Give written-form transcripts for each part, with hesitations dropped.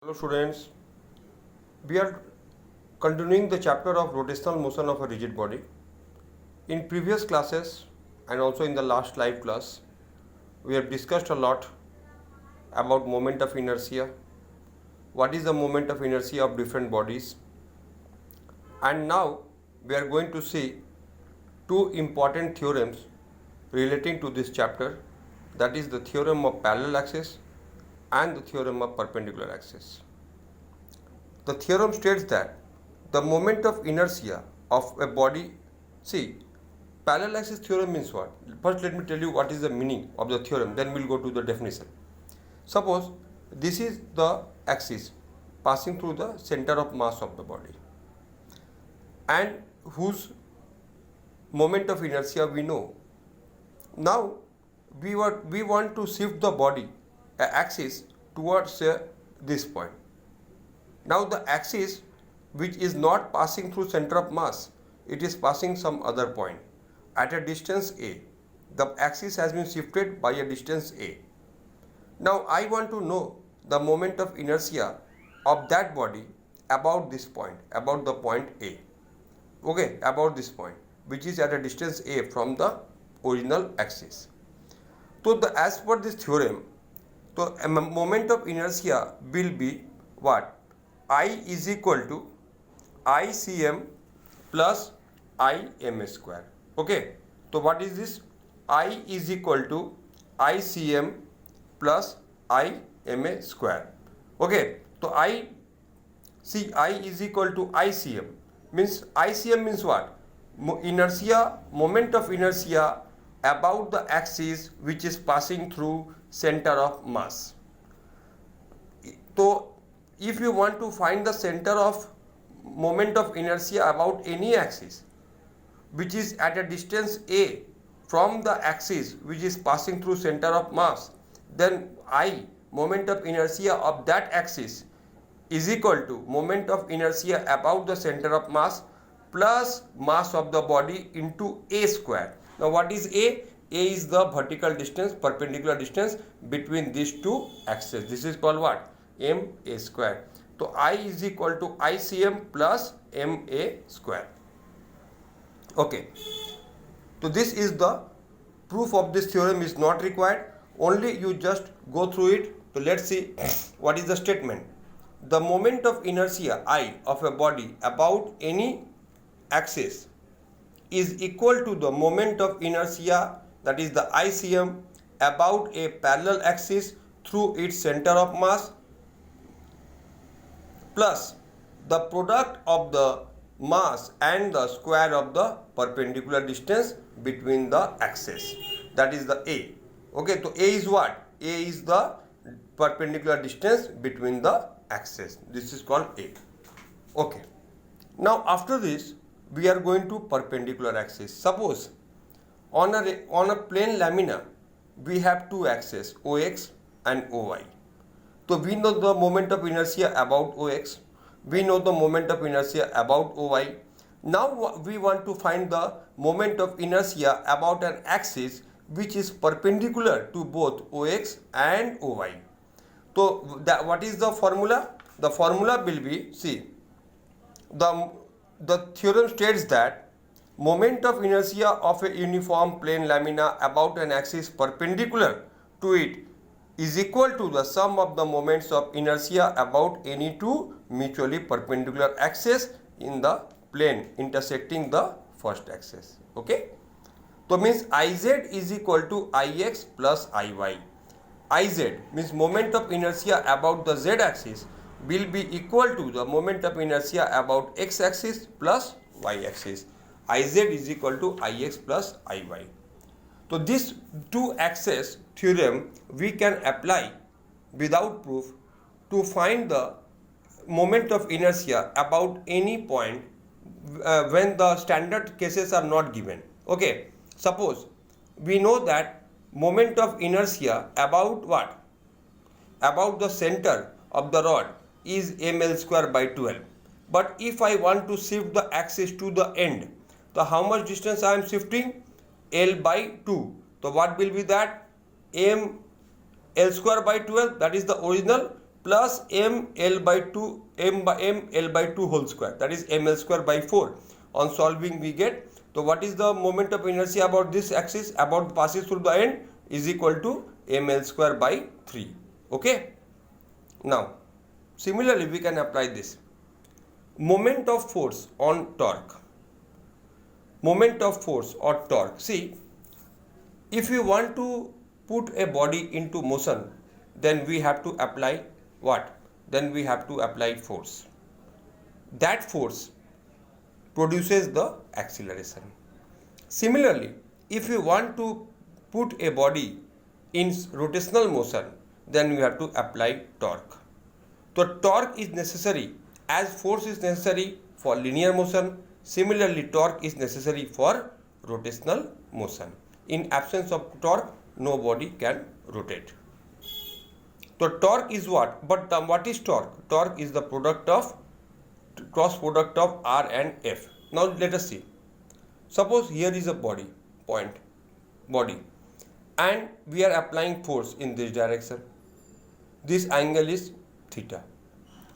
Hello students, we are continuing the chapter of rotational motion of a rigid body. In previous classes and also in the last live class, we have discussed a lot about moment of inertia, what is the moment of inertia of different bodies, and now we are going to see two important theorems relating to this chapter, that is the theorem of parallel axis and the theorem of perpendicular axis. The theorem states that the moment of inertia of a body, see, parallel axis theorem means what? First let me tell you what is the meaning of the theorem, then we'll go to the definition. Suppose this is the axis passing through the center of mass of the body and whose moment of inertia we know. Now we want to shift the body axis towards this point. Now the axis which is not passing through center of mass, it is passing some other point at a distance a. The axis has been shifted by a distance a. Now I want to know the moment of inertia of that body about this point, about the point a. Okay, about this point which is at a distance a from the original axis. So as per this theorem, so a moment of inertia will be what? I is equal to ICM plus IM square. Okay, so what is this? I is equal to ICM plus IM square. Okay, so I is equal to ICM means what? Inertia, moment of inertia about the axis which is passing through center of mass. So if you want to find the center of moment of inertia about any axis which is at a distance a from the axis which is passing through center of mass, then I, moment of inertia of that axis, is equal to moment of inertia about the center of mass plus mass of the body into a square. Now what is a? A is the vertical distance, perpendicular distance between these two axes. This is called what? MA square. So I is equal to ICM plus MA square. Okay. So this is the proof of this theorem is not required. Only you just go through it. So let's see what is the statement. The moment of inertia I of a body about any axis is equal to the moment of inertia, that is the ICM, about a parallel axis through its center of mass plus the product of the mass and the square of the perpendicular distance between the axes, that is the A. Okay, so A is what? A is the perpendicular distance between the axes. This is called A. Okay. Now after this we are going to perpendicular axis. Suppose on a plane lamina we have two axes, OX and OY. So we know the moment of inertia about OX, we know the moment of inertia about OY. Now we want to find the moment of inertia about an axis which is perpendicular to both OX and OY. So what is the formula? The formula will be, see, the theorem states that moment of inertia of a uniform plane lamina about an axis perpendicular to it is equal to the sum of the moments of inertia about any two mutually perpendicular axes in the plane intersecting the first axis. Okay, so means Iz is equal to Ix plus Iy. Iz means moment of inertia about the z axis will be equal to the moment of inertia about x axis plus y axis. Iz is equal to Ix plus Iy. So this two axis theorem we can apply without proof to find the moment of inertia about any point when the standard cases are not given. Okay, suppose we know that moment of inertia about what? About the center of the rod is ml square by 12. But if I want to shift the axis to the end, so how much distance I am shifting? L by 2. So what will be that? M L square by 12, that is the original, plus plus m L by 2 m by m L by 2 whole square, that is ml square by 4. On solving we get, so what is the moment of inertia about this axis, about passes through the end, is equal to ml square by 3. Okay. Now similarly we can apply this. Moment of force on torque. Moment of force or torque. See, if we want to put a body into motion, then we have to apply what? Then we have to apply force. That force produces the acceleration. Similarly, if we want to put a body in rotational motion, then we have to apply torque. So torque is necessary as force is necessary for linear motion. Similarly, torque is necessary for rotational motion. In absence of torque, no body can rotate. So torque is what? But what is torque? Torque is the product of cross product of R and F. Now let us see. Suppose here is a body, and we are applying force in this direction. This angle is theta.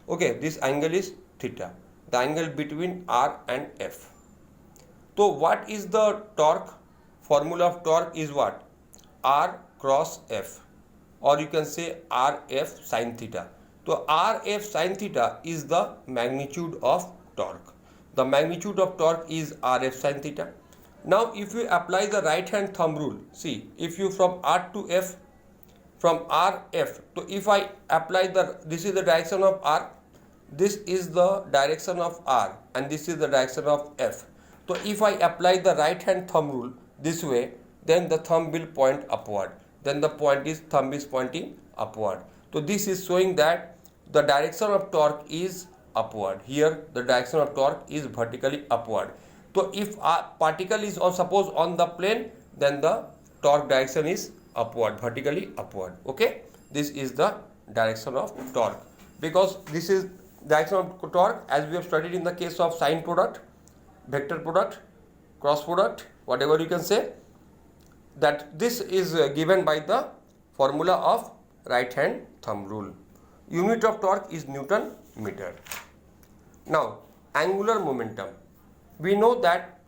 Okay, this angle is theta. The angle between R and F. So what is the torque? Formula of torque is what? R cross F, or you can say RF sin theta. So RF sin theta is the magnitude of torque. The magnitude of torque is RF sin theta. Now if you apply the right hand thumb rule, see, if you from R to F, from RF, so if I apply this is the direction of R, this is the direction of R, and this is the direction of F. So if I apply the right hand thumb rule this way, then the thumb will point upward. Then the thumb is pointing upward. So this is showing that the direction of torque is upward. Here the direction of torque is vertically upward. So if a particle is suppose on the plane, then the torque direction is upward, vertically upward. Okay, this is the direction of torque, because this is direction of torque as we have studied in the case of sine product, vector product, cross product, whatever you can say, that this is given by the formula of right hand thumb rule. Unit of torque is Newton meter. Now angular momentum. We know that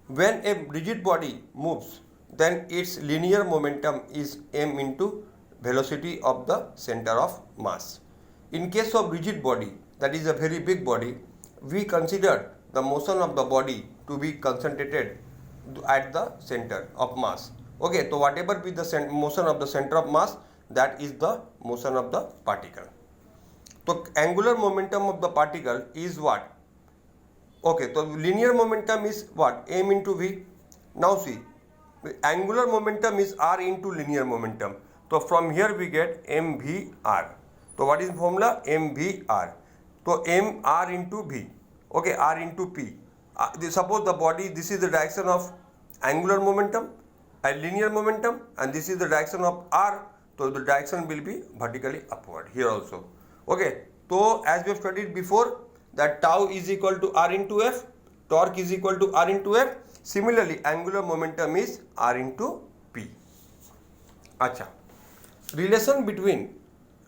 when a rigid body moves, then its linear momentum is m into velocity of the center of mass. In case of rigid body, that is a very big body, we consider the motion of the body to be concentrated at the center of mass. Okay, so whatever be the motion of the center of mass, that is the motion of the particle. So angular momentum of the particle is what? Okay, so linear momentum is what? M into V. Now see, angular momentum is R into linear momentum. So from here we get mvr. So what is the formula? mvr. So mr into V. Okay, R into P. Suppose the body, this is the direction of angular momentum and linear momentum, and this is the direction of R. So the direction will be vertically upward here also. Okay, so as we have studied before, that tau is equal to R into F, torque is equal to R into F. Similarly, angular momentum is R into P. Acha. Relation between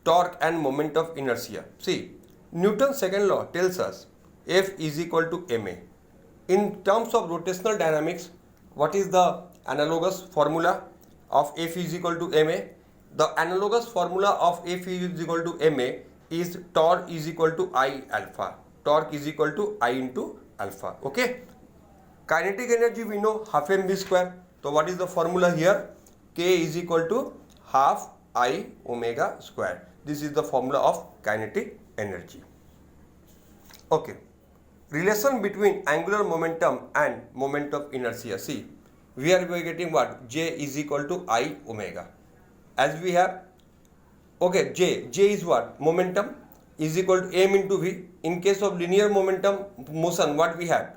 torque and moment of inertia. See, Newton's second law tells us F is equal to ma. In terms of rotational dynamics, what is the analogous formula of F is equal to ma? The analogous formula of F is equal to ma is torque is equal to I alpha. Torque is equal to I into alpha. Okay. Kinetic energy we know half mv square. So what is the formula here? K is equal to half I omega square. This is the formula of kinetic energy. Okay. Relation between angular momentum and moment of inertia. See, we are getting what? J is equal to I omega. As we have, okay, J is what? Momentum is equal to m into V. In case of linear momentum motion, what we have?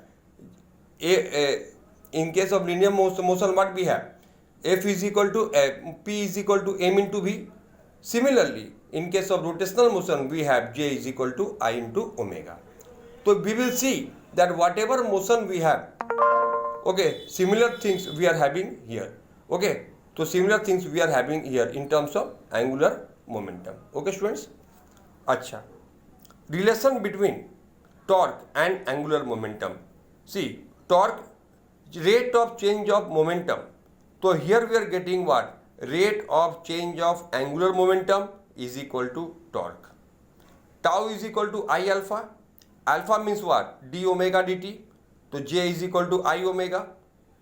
In case of linear motion, what we have? F is equal to P is equal to m into V. Similarly, in case of rotational motion, we have J is equal to I into omega. So we will see that whatever motion we have, okay, similar things we are having here. Okay, so similar things we are having here in terms of angular momentum. Okay students? Acha. Relation between torque and angular momentum. See, torque, rate of change of momentum. So here we are getting what? Rate of change of angular momentum is equal to torque. Tau is equal to I alpha. Alpha means what? D omega dt. So J is equal to I omega.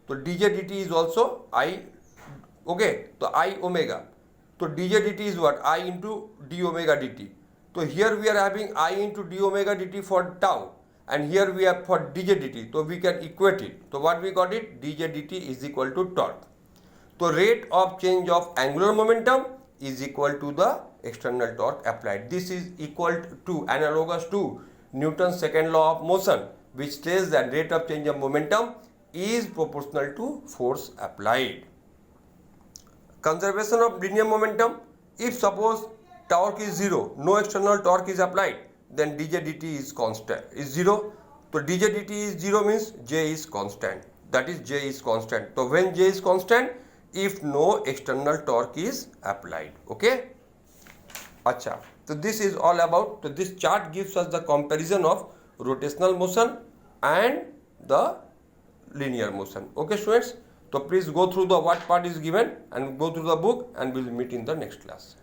So dj dt is also I. Okay. So I omega. So dj dt is what? I into d omega dt. So here we are having I into d omega dt for tau, and here we have for dj dt. So we can equate it. So what we got it? dj dt is equal to torque. So rate of change of angular momentum is equal to the external torque applied. This is equal to, analogous to Newton's second law of motion, which says that rate of change of momentum is proportional to force applied. Conservation of linear momentum. If suppose torque is 0, no external torque is applied, then dj dt is constant, is 0. So dj dt is 0 means J is constant. That is J is constant. So when J is constant, if no external torque is applied. Okay. Acha. So this is all about. So this chart gives us the comparison of rotational motion and the linear motion. Okay students. So please go through the what part is given and go through the book, and we will meet in the next class.